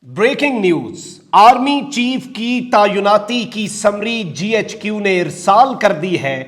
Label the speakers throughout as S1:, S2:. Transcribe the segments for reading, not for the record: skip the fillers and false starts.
S1: Breaking news. Army chief की तैनाती की समरी जीएचक्यू ने इरसाल कर दी है।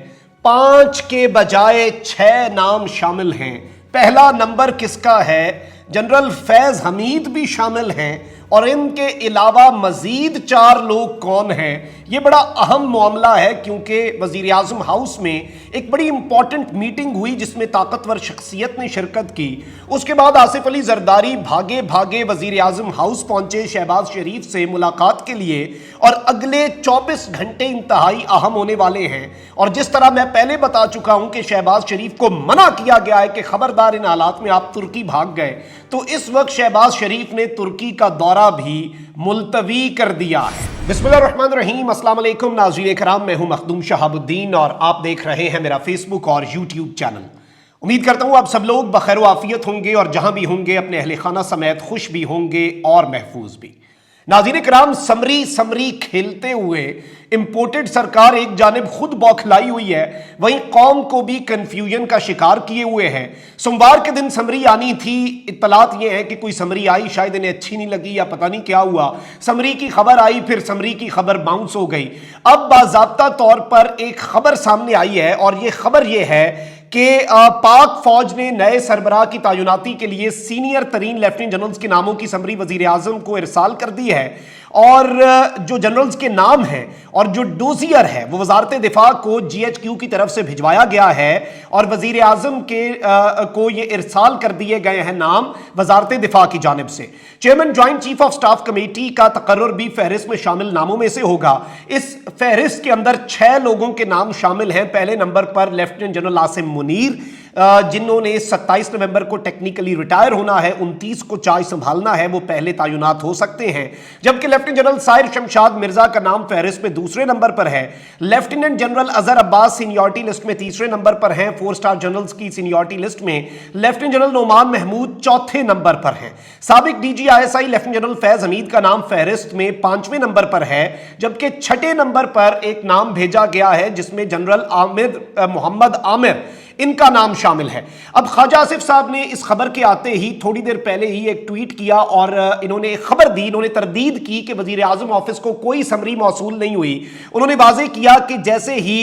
S1: 5 के बजाय 6 नाम शामिल हैं। पहला नंबर किसका है? जनरल फैज हमीद भी शामिल हैं और इनके अलावा मजीद 4 लोग कौन हैं? ये बड़ा अहम मामला है क्योंकि वजीर आजम हाउस में एक बड़ी इंपॉर्टेंट मीटिंग हुई जिसमें ताकतवर शख्सियत ने शिरकत की। उसके बाद आसिफ अली जरदारी भागे भागे वजीर आजम हाउस पहुंचे शहबाज शरीफ से मुलाकात के लिए और अगले 24 घंटे इंतहाई अहम होने वाले हैं। और जिस तरह मैं पहले बता चुका हूं कि शहबाज शरीफ को मना किया गया है कि खबरदार इन हालात में आप तुर्की भाग गए, तो इस वक्त शहबाज शरीफ ने तुर्की का दौरा भी मुलतवी कर दिया है। बिस्मिल्लाहिर्रहमानिर्रहीम, अस्सलाम वालेकुम नाज़रीन कराम, मैं हूं मखदूम शहाबुद्दीन और आप देख रहे हैं मेरा फेसबुक और यूट्यूब चैनल। उम्मीद करता हूं आप सब लोग बखैर व आफियत होंगे और जहां भी होंगे अपने अहले खाना समेत खुश भी होंगे और महफूज भी। नाज़रीन कराम, समरी खेलते हुए इंपोर्टेड सरकार एक जानिब खुद बौखलाई हुई है, वहीं कौम को भी कंफ्यूजन का शिकार किए हुए है। सोमवार के दिन समरी आनी थी, इत्तलात ये है कि कोई समरी आई, शायद इन्हें अच्छी नहीं लगी या पता नहीं क्या हुआ। समरी की खबर आई, फिर समरी की खबर बाउंस हो गई। अब बाज़ाब्ता तौर पर एक खबर सामने आई है और ये खबर ये है कि पाक फौज ने नए सरबराह की तैनाती के लिए सीनियर तरीन लेफ्टिनेंट जनरल्स के नामों की समरी वजीर आजम को इरसाल कर दी है। और जो जनरल्स के नाम हैं और जो डोजियर है वो वजारत दिफा को जीएचक्यू की तरफ से भिजवाया गया है और वजीर आजम को ये इरसाल कर दिए गए हैं नाम वजारत दिफा की जानिब से। Chairman joint chief of staff committee का तकर्रुर भी फहरिस्त में शामिल नामों में से होगा। इस फहरिस्त के अंदर 6 लोगों के नाम शामिल हैं। पहले नंबर पर लेफ्टिनेंट जनरल आसिम मुनीर, जिन्होंने 27 नवंबर को टेक्निकली रिटायर होना है, 29 को चार्ज संभालना है, वो पहले तैनात हो सकते हैं। जबकि लेफ्टिनेंट जनरल साहिर शमशाद मिर्जा का नाम फहरिस्त में दूसरे नंबर पर है। Lieutenant general Azhar Abbas seniority list में तीसरे नंबर पर हैं। 4 स्टार जनरल्स की सीनियरिटी लिस्ट में लेफ्टिनेंट जनरल नोमान महमूद चौथे नंबर पर हैं। साबिक DG ISI lieutenant general Faiz Hamid का नाम फहरिस्त में 5वें नंबर पर है, जबकि 6ठे नंबर पर एक नाम भेजा गया है जिसमें जनरल मोहम्मद आमिर, इनका नाम शामिल है। अब ख्वाजा आसिफ साहब ने इस खबर के आते ही थोड़ी देर पहले ही एक ट्वीट किया और इन्होंने एक खबर दी, इन्होंने तरदीद की कि वजीर आजम ऑफिस को कोई समरी मौसूल नहीं हुई। उन्होंने वाज़ेह किया कि जैसे ही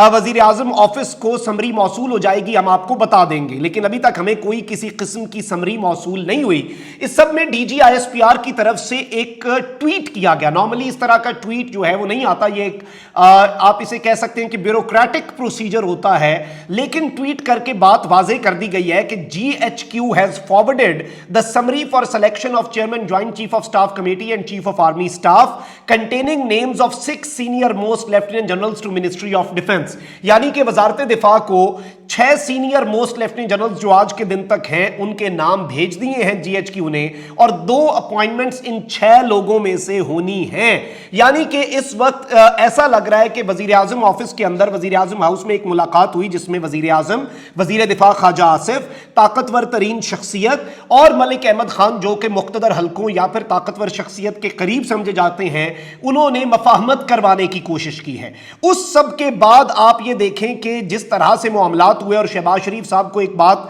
S1: वजीर आजम ऑफिस को समरी मौसूल हो जाएगी हम आपको बता देंगे, लेकिन अभी तक हमें कोई किसी किस्म की समरी मौसूल नहीं हुई। इस सब में डीजीआईएसपीआर की तरफ से एक ट्वीट किया गया। नॉर्मली इस तरह का ट्वीट जो है वो नहीं आता, ये एक आप इसे कह सकते हैं कि ब्यूरोक्रेटिक प्रोसीजर होता है, लेकिन ट्वीट करके बात वाज़ेह कर दी गई है कि GHQ has forwarded the summary for selection of chairman joint chief of staff committee and chief of army staff containing names of 6 senior most lieutenant generals to ministry of defence. यानी कि वजारत दिफा को 6 सीनियर मोस्ट लेफ्टिनेंट जनरल्स जो आज के दिन तक हैं उनके नाम भेज दिए हैं जीएचक्यू ने, और 2 अपॉइंटमेंट्स इन 6 लोगों में से होनी हैं। यानी कि इस वक्त ऐसा लग रहा है कि वजीर आजम ऑफिस के अंदर वजीर आजम हाउस में एक मुलाकात हुई जिसमें वजीर आजम, वजीर दिफा ख्वाजा आसिफ, ताकतवर तरीन शख्सियत और मलिक अहमद खान जो कि मुख्तदर हल्कों या फिर ताकतवर शख्सियत के करीब समझे जाते हैं, उन्होंने मफाहमत करवाने की कोशिश की है। उस सब के बाद आप ये देखें कि जिस तरह से मामलात हुए और शहबाज शरीफ साहब को एक बात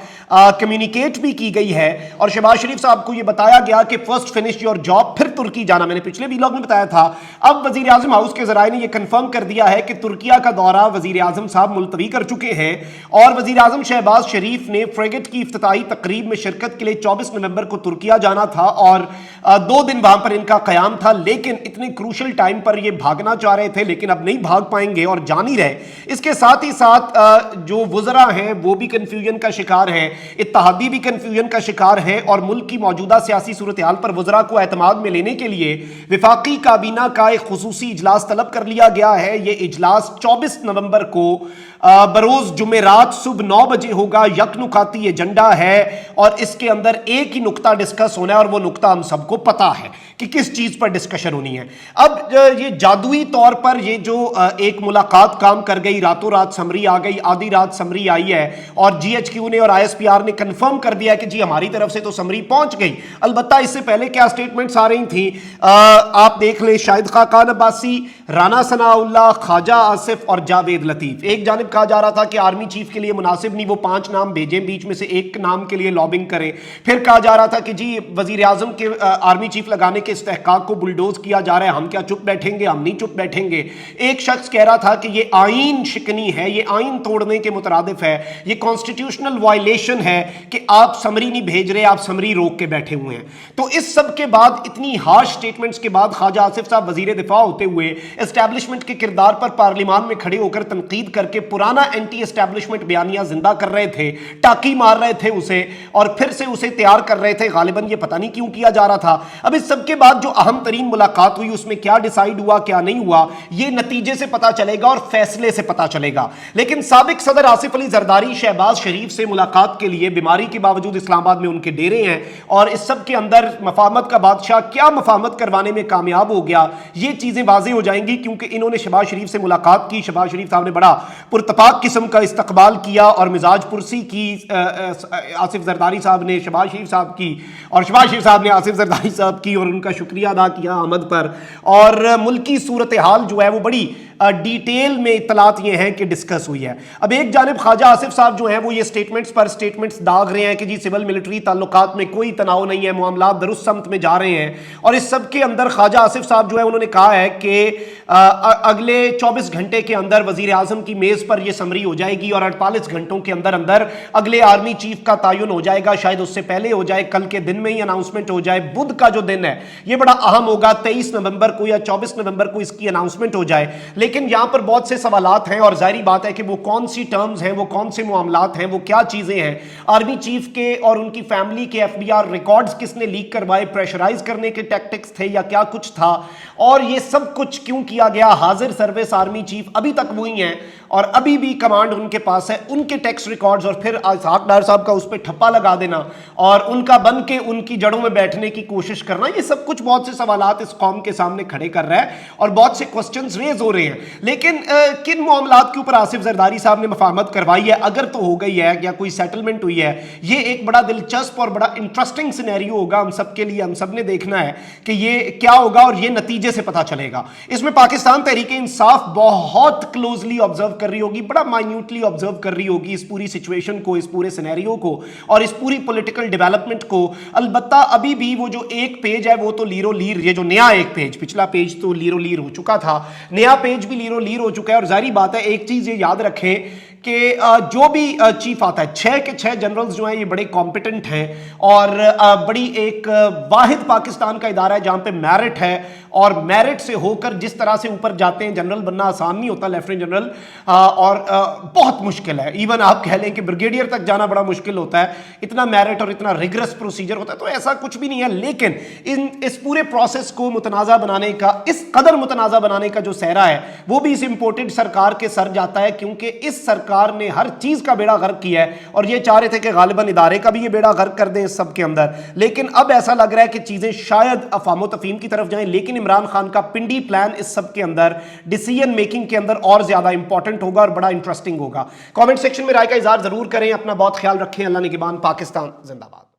S1: कम्युनिकेट भी की गई है और शहबाज शरीफ साहब को यह बताया गया कि फर्स्ट फिनिश योर जॉब, फिर तुर्की जाना। मैंने पिछले व्लॉग में बताया था। अब वजीर आजम हाउस के जराए ने यह कंफर्म कर दिया है कि तुर्किया का दौरा वजीर आजम साहब मुलतवी कर चुके हैं और वजीर आजम शहबाज शरीफ ने फ्रेगेट की इफ्तिताई तकरीब में शिरकत के लिए 24 नवंबर को तुर्किया जाना था और 2 दिन वहां पर इनका कयाम था, लेकिन इतने क्रूशल टाइम पर यह भागना चाह रहे थे लेकिन अब नहीं भाग पाएंगे और जान ही रहे। इसके साथ ही साथ जो वज़रा हैं वो भी कंफ्यूजन का शिकार हैं, इत्तेहादी भी कंफ्यूजन का शिकार है और मुल्क की मौजूदा सियासी सूरत हाल पर वज़रा को एतमाद में लेने के लिए विफाकी काबीना का एक खुसूसी इजलास तलब कर लिया गया है। यह इजलास 24 नवंबर को बरोज जुमेरात सुबह 9 बजे होगा। यकनुकाती एजेंडा है और इसके अंदर एक ही नुक्ता डिस्कस होना है और वो नुक्ता हम सबको पता है कि किस चीज पर डिस्कशन होनी है। अब ये जादुई तौर पर ये जो एक मुलाकात काम कर गई, रातों रात समरी आ गई, आधी रात समरी आई है और जीएचक्यू ने और आईएसपीआर IR ने कंफर्म कर दिया कि जी हमारी तरफ से तो समरी पहुंच गई। अलबत्ता इससे पहले क्या स्टेटमेंट्स आ रही थी, आप देख लें, शाहिद खाकान अब्बासी, राना सनाउल्लाह, ख्वाजा आसिफ और जावेद लतीफ। एक जानिब कहा जा रहा था कि आर्मी चीफ के लिए मुनासिब नहीं वो 5 नाम भेजें, बीच में से एक नाम के लिए लॉबिंग करें। फिर कहा जा रहा था कि जी वजीर आजम के आर्मी चीफ लगाने के इस्तेहकाक को बुलडोज किया जा रहा है, हम क्या चुप बैठेंगे, हम नहीं चुप बैठेंगे। एक शख्स कह रहा था कि ये आईन शिकनी है, ये आईन तोड़ने के मुतरादिफ है, ये कॉन्स्टिट्यूशनल वायलेशन है कि आप समरी नहीं भेज रहे, आप समरी रोक के बैठे हुए हैं। तो इस सब के बाद, इतनी हार्श स्टेटमेंट्स के बाद, ख्वाजा आसिफ साहब वजीर दिफा होते हुए एस्टैब्लिशमेंट के किरदार पर पार्लियामान में खड़े होकर तनकीद करके पुराना एंटी एस्टैब्लिशमेंट बयानिया जिंदा कर रहे थे, टाकी मार रहे थे उसे और फिर से उसे तैयार कर रहे थे। गालिबन ये पता नहीं क्यों किया जा रहा था। अब इस सब के बाद जो अहम तरीन मुलाकात हुई उसमें क्या डिसाइड हुआ क्या नहीं हुआ, ये नतीजे से पता चलेगा और फैसले से पता चलेगा। लेकिन साबिक सदर आसिफ अली जरदारी शहबाज शरीफ से मुलाकात के लिए बीमारी के बावजूद इस्लामाबाद में उनके डेरे हैं और इस सब के अंदर मफाहमत का बादशाह क्या मफाहमत करवाने में कामयाब हो गया, ये चीजें वाज़ेह हो जाएंगी क्योंकि इन्होंने शहबाज शरीफ से मुलाकात की। शहबाज शरीफ साहब ने बड़ा पुरतपाक किस्म का इस्तकबाल किया और मिजाज पुरसी की आसिफ जरदारी साहब ने शहबाज शरीफ साहब की और शहबाज शरीफ साहब ने आसिफ जरदारी साहब की और उनका शुक्रिया अदा किया आमद पर। और मुल्की सूरत हाल जो है वो बड़ी डिटेल में इत्तलात ये हैं कि डिस्कस हुई है। अब एक जानिब ख्वाजा आसिफ साहब जो हैं वो ये स्टेटमेंट्स पर स्टेटमेंट्स दाग रहे हैं कि जी सिविल मिलिट्री ताल्लुकात में कोई तनाव नहीं है, मामला दुरुस्त समत में जा रहे हैं। और इस सब के अंदर ख्वाजा आसिफ साहब जो है उन्होंने कहा है कि अगले 24 घंटे के अंदर वजीर आजम की मेज पर यह समरी हो जाएगी और 48 घंटों के अंदर अंदर अगले आर्मी चीफ का तयन हो जाएगा, शायद उससे पहले हो जाए, कल के दिन में ही अनाउंसमेंट हो जाए। बुध का जो दिन है यह बड़ा अहम होगा, 23 नवंबर को या 24 नवंबर को इसकी अनाउंसमेंट हो जाए। लेकिन यहां पर बहुत से सवालात हैं और जाहिर बात है कि वो कौन सी टर्म्स हैं, वो कौन से मामलात हैं, वो क्या चीजें हैं। आर्मी चीफ के और उनकी फैमिली के FBR रिकॉर्ड्स किसने लीक करवाए, प्रेशराइज करने के टैक्टिक्स थे या क्या कुछ था, और ये सब कुछ क्यों किया गया। हाजिर सर्विस आर्मी चीफ अभी तक वही हैं और अभी भी कमांड उनके पास है, उनके टैक्स रिकॉर्ड्स और फिर इसहाक डार साहब का उस पर ठप्पा लगा देना और उनका बन के उनकी जड़ों में बैठने की कोशिश करना, ये सब कुछ बहुत से सवालात इस कौम के सामने खड़े कर रहा है और बहुत से क्वेश्चंस रेज हो रहे हैं। लेकिन किन मामलात के ऊपर आसिफ जरदारी साहब ने मफाहमत करवाई है, अगर तो हो गई है या कोई सेटलमेंट हुई है, ये एक बड़ा दिलचस्प और बड़ा इंटरेस्टिंग सिनेरियो होगा हम सब के लिए। हम सब ने देखना है कि ये क्या होगा और ये नतीजे से पता चलेगा। इसमें पाकिस्तान तहरीक इंसाफ बहुत क्लोजली ऑब्जर्व कर रही होगी, बड़ा माइन्यूटली ऑब्जर्व कर रही होगी इस पूरी सिचुएशन को, इस पूरे सिनेरियो को और इस पूरी पॉलिटिकल डेवलपमेंट को। अलबत्ता अभी भी वो जो एक पेज है वो तो लीरो लीर, ये जो नया एक पेज, पिछला पेज तो लीरो लीर हो चुका था, नया पेज भी लीरो लीर हो चुका है। और जाहिर बात है, एक चीज ये याद रखें कि जो भी चीफ आता है, 6 के 6 जनरल्स जो हैं ये बड़े कॉम्पिटेंट हैं और बड़ी एक वाहिद पाकिस्तान का इदारा है जहां पे मेरिट है और मेरिट से होकर जिस तरह से ऊपर जाते हैं, जनरल बनना आसान नहीं होता, लेफ्टिनेंट जनरल, और बहुत मुश्किल है। इवन आप कह लें कि ब्रिगेडियर तक जाना बड़ा मुश्किल होता है, इतना मेरिट और इतना रिगरस प्रोसीजर होता है। तो ऐसा कुछ भी नहीं है, लेकिन इस पूरे प्रोसेस को मुतनाज़ा बनाने का, इस कदर मुतनाज़ा बनाने का जो सहरा है वो भी इस इंपोर्टेड सरकार के सर जाता है, क्योंकि इस सरकार ने हर चीज का बेड़ा गर्क किया है और ये चाह रहे थे कि गालिबन इदारे का भी ये बेड़ा गर्क कर दें इस सब के अंदर। लेकिन अब ऐसा लग रहा है कि चीजें शायद अफामो तफहीम की तरफ जाएं, लेकिन इमरान खान का पिंडी प्लान इस सब के अंदर डिसीजन मेकिंग के अंदर और ज्यादा इंपॉर्टेंट होगा और बड़ा इंटरेस्टिंग होगा। कमेंट सेक्शन में राय का इजहार जरूर करें। अपना बहुत ख्याल रखें। अल्लाह निगहबान। पाकिस्तान जिंदाबाद।